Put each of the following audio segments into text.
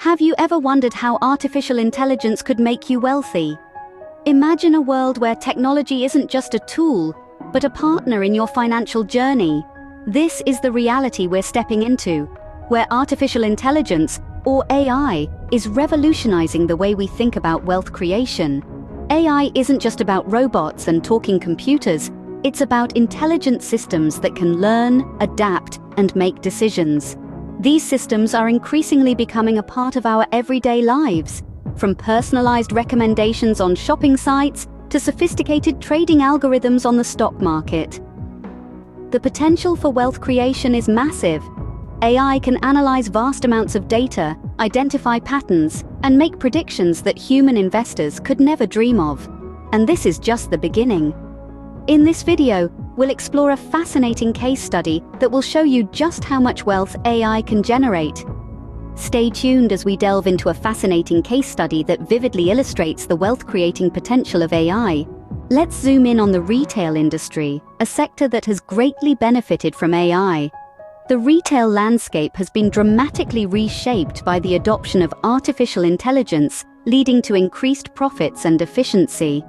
Have you ever wondered how artificial intelligence could make you wealthy? Imagine a world where technology isn't just a tool, but a partner in your financial journey. This is the reality we're stepping into, where artificial intelligence, or AI, is revolutionizing the way we think about wealth creation. AI isn't just about robots and talking computers, it's about intelligent systems that can learn, adapt, and make decisions. These systems are increasingly becoming a part of our everyday lives, from personalized recommendations on shopping sites to sophisticated trading algorithms on the stock market. The potential for wealth creation is massive. AI can analyze vast amounts of data, identify patterns, and make predictions that human investors could never dream of. And this is just the beginning. In this video, we'll explore a fascinating case study that will show you just how much wealth AI can generate. Stay tuned as we delve into a fascinating case study that vividly illustrates the wealth-creating potential of AI. Let's zoom in on the retail industry, a sector that has greatly benefited from AI. The retail landscape has been dramatically reshaped by the adoption of artificial intelligence, leading to increased profits and efficiency.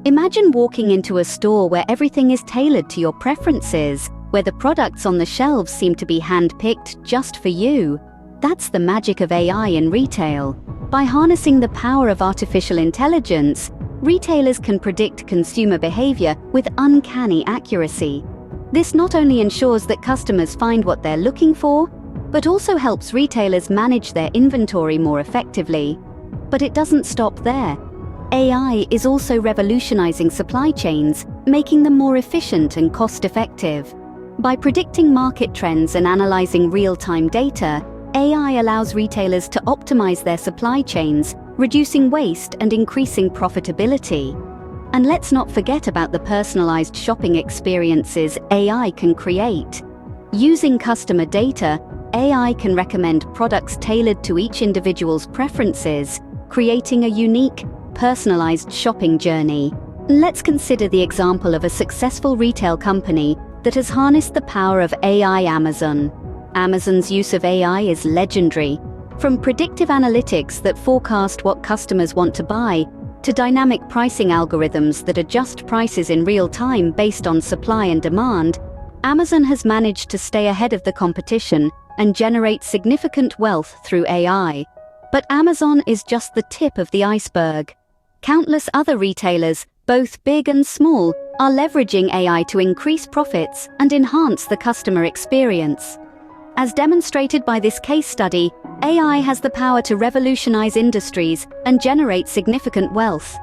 Imagine walking into a store where everything is tailored to your preferences, where the products on the shelves seem to be hand-picked just for you. That's the magic of AI in retail. By harnessing the power of artificial intelligence, retailers can predict consumer behavior with uncanny accuracy. This not only ensures that customers find what they're looking for, but also helps retailers manage their inventory more effectively. But it doesn't stop there. AI is also revolutionizing supply chains, making them more efficient and cost-effective. By predicting market trends and analyzing real-time data, AI allows retailers to optimize their supply chains, reducing waste and increasing profitability. And let's not forget about the personalized shopping experiences AI can create. Using customer data, AI can recommend products tailored to each individual's preferences, creating a unique, personalized shopping journey. Let's consider the example of a successful retail company that has harnessed the power of AI. Amazon. Amazon's use of AI is legendary. From predictive analytics that forecast what customers want to buy, to dynamic pricing algorithms that adjust prices in real time based on supply and demand, Amazon has managed to stay ahead of the competition and generate significant wealth through AI. But Amazon is just the tip of the iceberg. Countless other retailers, both big and small, are leveraging AI to increase profits and enhance the customer experience. As demonstrated by this case study, AI has the power to revolutionize industries and generate significant wealth.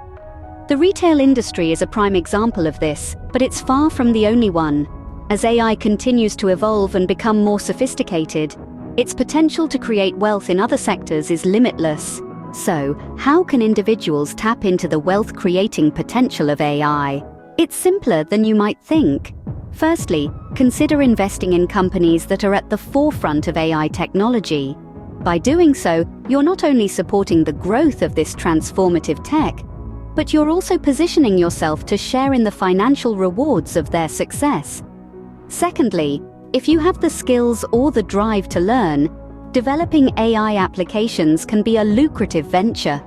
The retail industry is a prime example of this, but it's far from the only one. As AI continues to evolve and become more sophisticated, its potential to create wealth in other sectors is limitless. So, how can individuals tap into the wealth-creating potential of AI? It's simpler than you might think. Firstly, consider investing in companies that are at the forefront of AI technology. By doing so, you're not only supporting the growth of this transformative tech, but you're also positioning yourself to share in the financial rewards of their success. Secondly, if you have the skills or the drive to learn, developing AI applications can be a lucrative venture.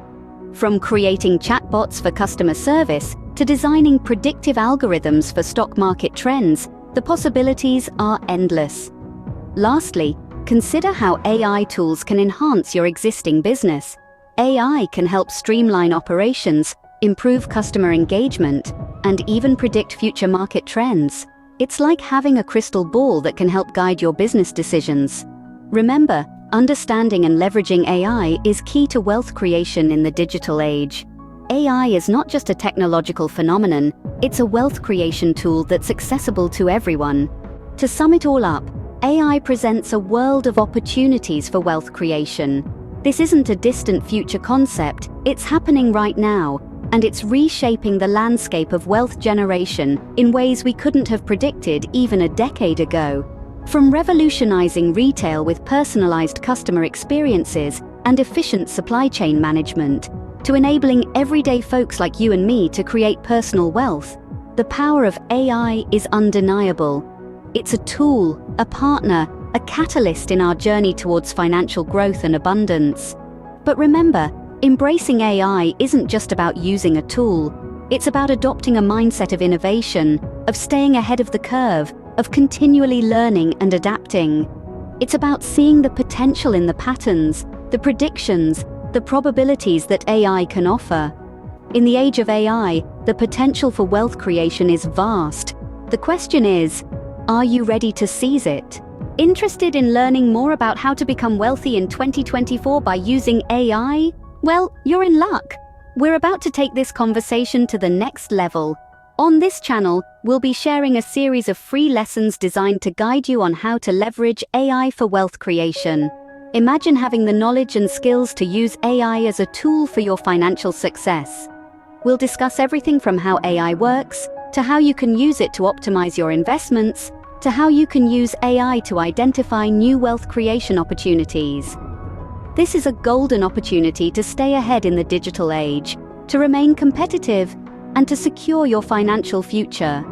From creating chatbots for customer service to designing predictive algorithms for stock market trends, the possibilities are endless. Lastly, consider how AI tools can enhance your existing business. AI can help streamline operations, improve customer engagement, and even predict future market trends. It's like having a crystal ball that can help guide your business decisions. Remember, understanding and leveraging AI is key to wealth creation in the digital age. AI is not just a technological phenomenon, it's a wealth creation tool that's accessible to everyone. To sum it all up, AI presents a world of opportunities for wealth creation. This isn't a distant future concept, it's happening right now, and it's reshaping the landscape of wealth generation in ways we couldn't have predicted even a decade ago. From revolutionizing retail with personalized customer experiences and efficient supply chain management, to enabling everyday folks like you and me to create personal wealth, the power of AI is undeniable. It's a tool, a partner, a catalyst in our journey towards financial growth and abundance. But remember, embracing AI isn't just about using a tool. It's about adopting a mindset of innovation, of staying ahead of the curve, of continually learning and adapting. It's about seeing the potential in the patterns, the predictions, the probabilities that AI can offer. In the age of AI, the potential for wealth creation is vast. The question is, are you ready to seize it? Interested in learning more about how to become wealthy in 2024 by using AI? Well, you're in luck. We're about to take this conversation to the next level. On this channel, we'll be sharing a series of free lessons designed to guide you on how to leverage AI for wealth creation. Imagine having the knowledge and skills to use AI as a tool for your financial success. We'll discuss everything from how AI works, to how you can use it to optimize your investments, to how you can use AI to identify new wealth creation opportunities. This is a golden opportunity to stay ahead in the digital age, to remain competitive, and to secure your financial future.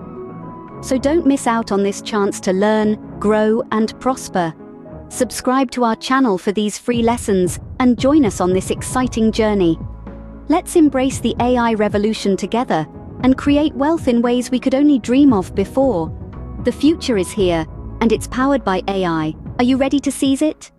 So don't miss out on this chance to learn, grow, and prosper. Subscribe to our channel for these free lessons and join us on this exciting journey. Let's embrace the AI revolution together and create wealth in ways we could only dream of before. The future is here, and it's powered by AI. Are you ready to seize it?